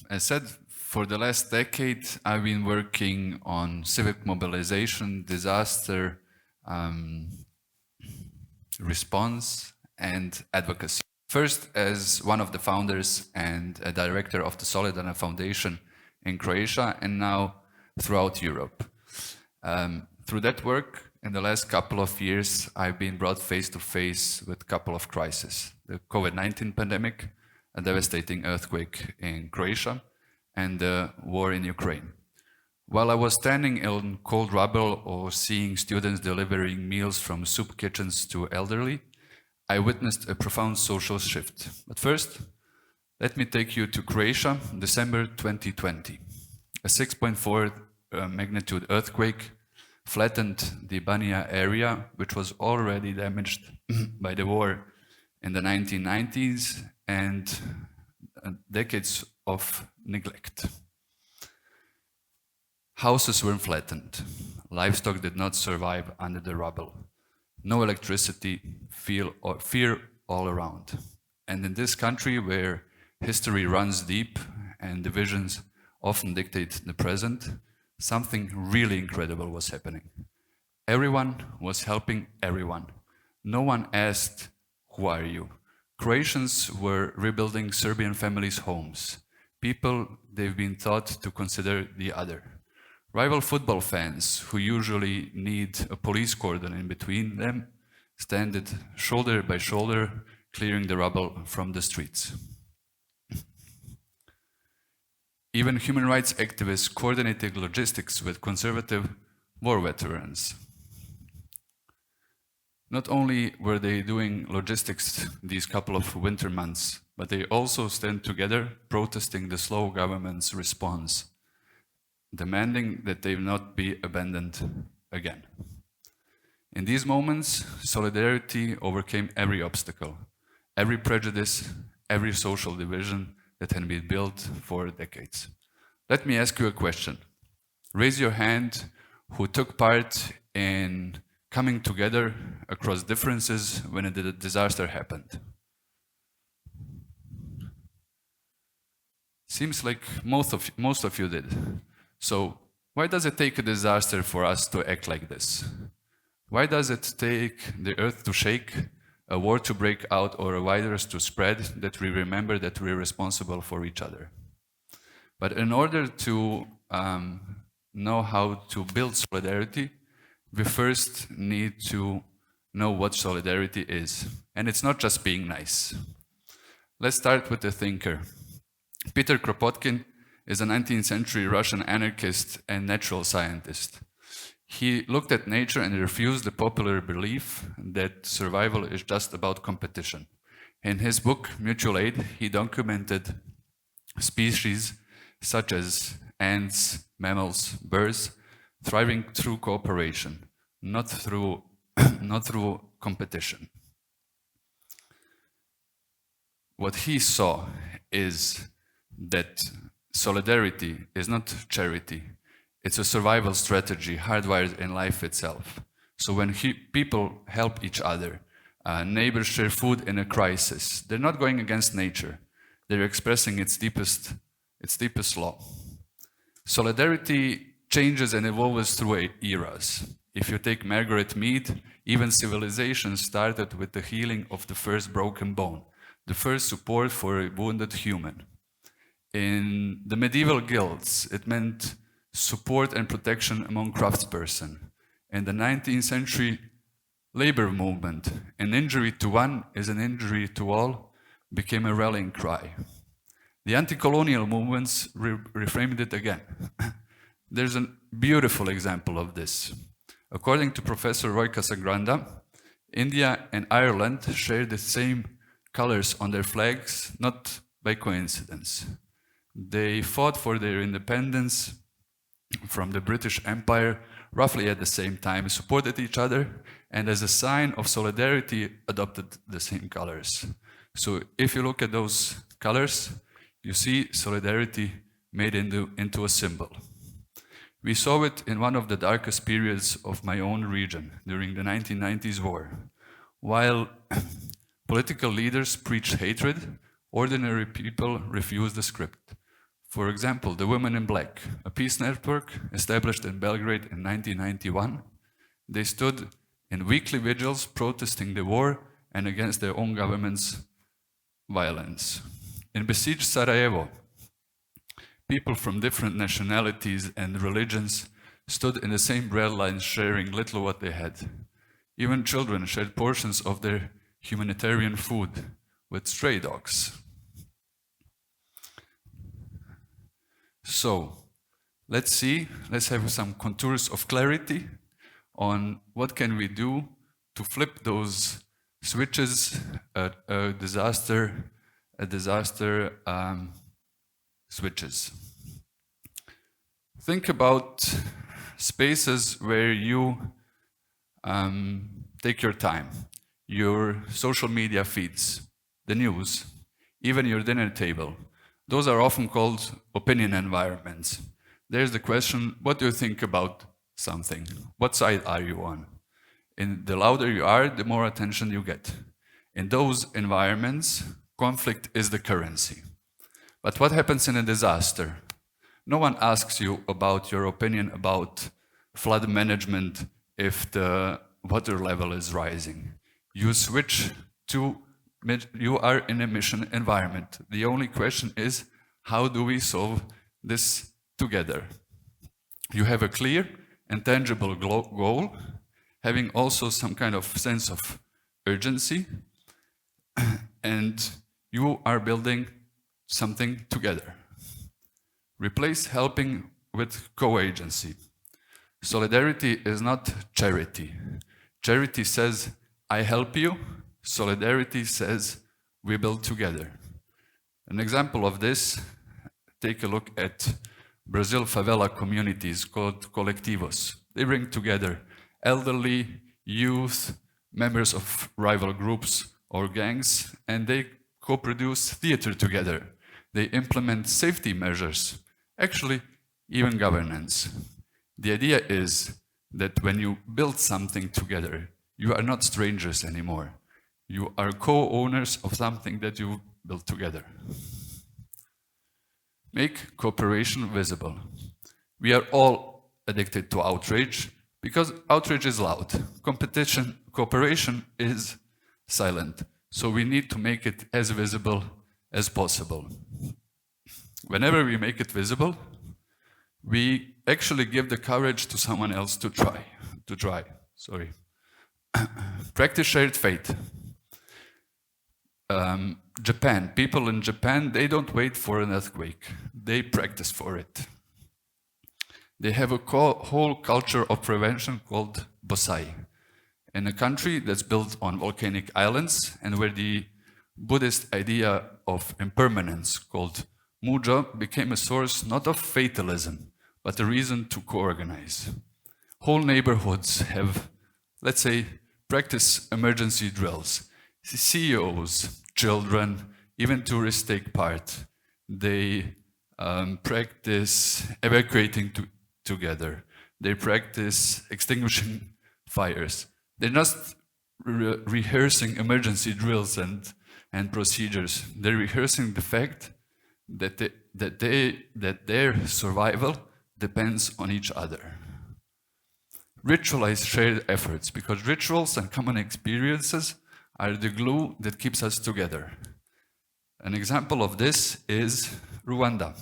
As said, for the last decade, I've been working on civic mobilization, disaster response, and advocacy. First, as one of the founders and a director of the Solidarna Foundation in Croatia, and now throughout Europe. Through that work, in the last couple of years, I've been brought face to face with a couple of crises. The COVID-19 pandemic, a devastating earthquake in Croatia, and the war in Ukraine. While I was standing in cold rubble or seeing students delivering meals from soup kitchens to elderly, I witnessed a profound social shift. But first, let me take you to Croatia, December 2020. A 6.4 magnitude earthquake flattened the Banija area, which was already damaged by the war in the 1990s and decades of neglect. Houses were flattened. Livestock did not survive under the rubble. No electricity, fear all around. And in this country where history runs deep and divisions often dictate the present, something really incredible was happening. Everyone was helping everyone. No one asked, "Who are you?" Croatians were rebuilding Serbian families' homes. People they've been taught to consider the other. Rival football fans, who usually need a police cordon in between them, stood shoulder by shoulder, clearing the rubble from the streets. Even human rights activists coordinated logistics with conservative war veterans. Not only were they doing logistics these couple of winter months, but they also stand together protesting the slow government's response, demanding that they not be abandoned again. In these moments, solidarity overcame every obstacle, every prejudice, every social division that had been built for decades. Let me ask you a question. Raise your hand who took part in coming together across differences when a disaster happened. Seems like most of you did. So why does it take a disaster for us to act like this? Why does it take the earth to shake, a war to break out, or a virus to spread, that we remember that we're responsible for each other? But in order to know how to build solidarity, we first need to know what solidarity is. And it's not just being nice. Let's start with a thinker. Peter Kropotkin is a 19th century Russian anarchist and natural scientist. He looked at nature and refused the popular belief that survival is just about competition. In his book, Mutual Aid, he documented species such as ants, mammals, birds, thriving through cooperation, not through competition. What he saw is that solidarity is not charity. It's a survival strategy hardwired in life itself. So when people help each other, neighbors share food in a crisis, they're not going against nature. They're expressing its deepest law. Solidarity changes and evolves through eras. If you take Margaret Mead, even civilization started with the healing of the first broken bone, the first support for a wounded human. In the medieval guilds, it meant support and protection among craftspersons. In the 19th century labor movement, an injury to one is an injury to all, became a rallying cry. The anti-colonial movements reframed it again. There's a beautiful example of this. According to Professor Roy Casagranda, India and Ireland share the same colors on their flags, not by coincidence. They fought for their independence from the British Empire roughly at the same time, supported each other, and as a sign of solidarity adopted the same colors. So if you look at those colors, you see solidarity made into a symbol. We saw it in one of the darkest periods of my own region, during the 1990s war. While political leaders preached hatred, ordinary people refused the script. For example, the Women in Black, a peace network established in Belgrade in 1991. They stood in weekly vigils protesting the war and against their own government's violence. In besieged Sarajevo, people from different nationalities and religions stood in the same bread lines, sharing little what they had. Even children shared portions of their humanitarian food with stray dogs. So, let's have some contours of clarity on what can we do to flip those switches, switches. Think about spaces where you take your time, your social media feeds, the news, even your dinner table. Those are often called opinion environments. There's the question, what do you think about something? What side are you on? And the louder you are, the more attention you get. In those environments, conflict is the currency. But what happens in a disaster? No one asks you about your opinion about flood management if the water level is rising. You switch to, you are in a mission environment. The only question is, how do we solve this together? You have a clear and tangible goal, having also some kind of sense of urgency, and you are building something together. Replace helping with co-agency. Solidarity is not charity. Charity says, I help you. Solidarity says, we build together. An example of this, take a look at Brazil favela communities called colectivos. They bring together elderly, youth, members of rival groups or gangs, and they co-produce theater together. They implement safety measures, actually even governance. The idea is that when you build something together, you are not strangers anymore. You are co-owners of something that you built together. Make cooperation visible. We are all addicted to outrage because outrage is loud. Cooperation is silent. So we need to make it as visible as possible. Whenever we make it visible, we actually give the courage to someone else to try. Practice shared fate. Japan, people in Japan, they don't wait for an earthquake. They practice for it. They have a whole culture of prevention called bonsai. In a country that's built on volcanic islands and where the Buddhist idea of impermanence called Muja became a source not of fatalism, but a reason to co-organize. Whole neighborhoods have, let's say, practice emergency drills. CEOs, children, even tourists take part. They practice evacuating together. They practice extinguishing fires. They're not rehearsing emergency drills and procedures. They're rehearsing the fact that their survival depends on each other. Ritualize shared efforts, because rituals and common experiences are the glue that keeps us together. An example of this is Rwanda.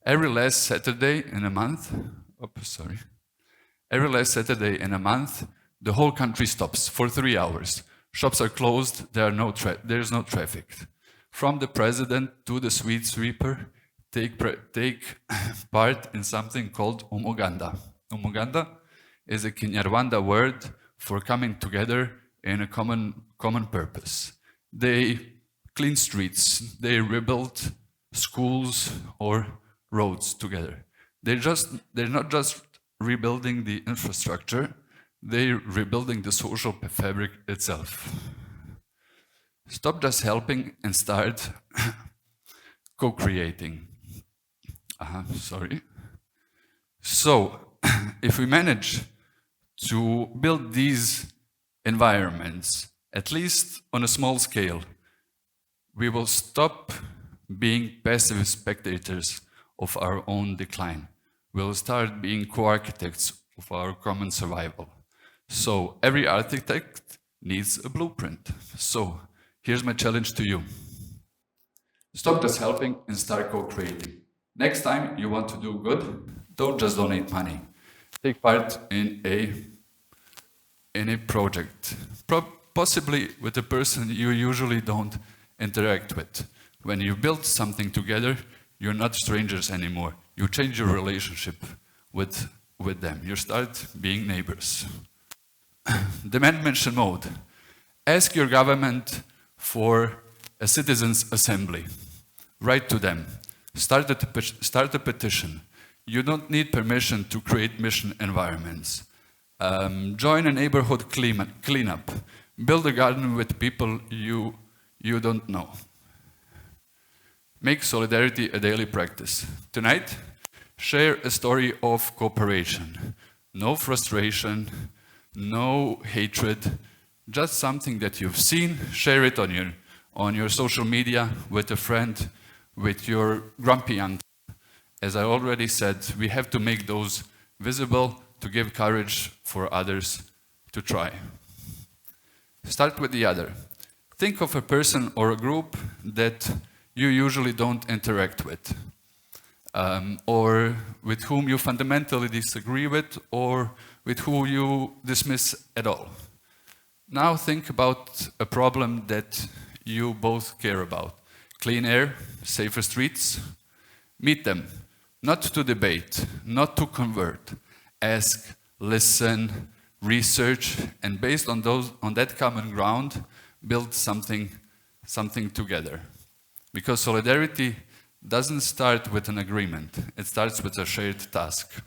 Every last Saturday in a month, the whole country stops for 3 hours. Shops are closed, there's no traffic. From the president to the street sweeper, take part in something called umuganda. Umuganda is a Kinyarwanda word for coming together in a common purpose. They clean streets, they rebuild schools or roads together. They're not just rebuilding the infrastructure, they're rebuilding the social fabric itself. Stop just helping and start co-creating. So, if we manage to build these environments, at least on a small scale, we will stop being passive spectators of our own decline. We'll start being co-architects of our common survival. So every architect needs a blueprint. So here's my challenge to you. Stop just helping and start co-creating. Next time you want to do good, don't just donate money. Take part in a project, possibly with a person you usually don't interact with. When you build something together, you're not strangers anymore. You change your relationship with them. You start being neighbors. Demand mention mode. Ask your government for a citizens' assembly. Write to them. Start a petition. You don't need permission to create mission environments. Join a neighborhood cleanup. Build a garden with people you don't know. Make solidarity a daily practice. Tonight, share a story of cooperation. No frustration, no hatred, just something that you've seen. Share it on your social media with a friend, with your grumpy aunt. As I already said, we have to make those visible to give courage for others to try. Start with the other. Think of a person or a group that you usually don't interact with, or with whom you fundamentally disagree with, or with who you dismiss at all. Now think about a problem that you both care about. Clean air, safer streets. Meet them, not to debate, not to convert. Ask, listen, research, and based on that common ground, build something together. Because solidarity doesn't start with an agreement, it starts with a shared task.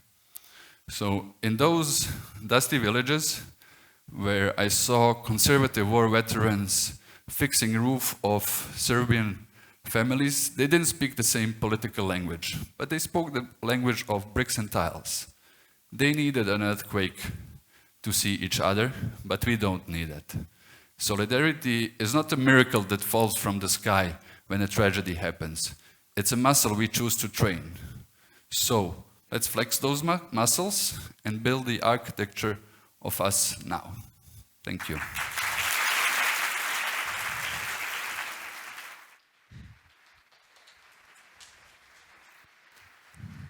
So in those dusty villages where I saw conservative war veterans fixing roof of Serbian families, they didn't speak the same political language, but they spoke the language of bricks and tiles. They needed an earthquake to see each other, but we don't need it. Solidarity is not a miracle that falls from the sky when a tragedy happens. It's a muscle we choose to train. So let's flex those muscles and build the architecture of us now. Thank you.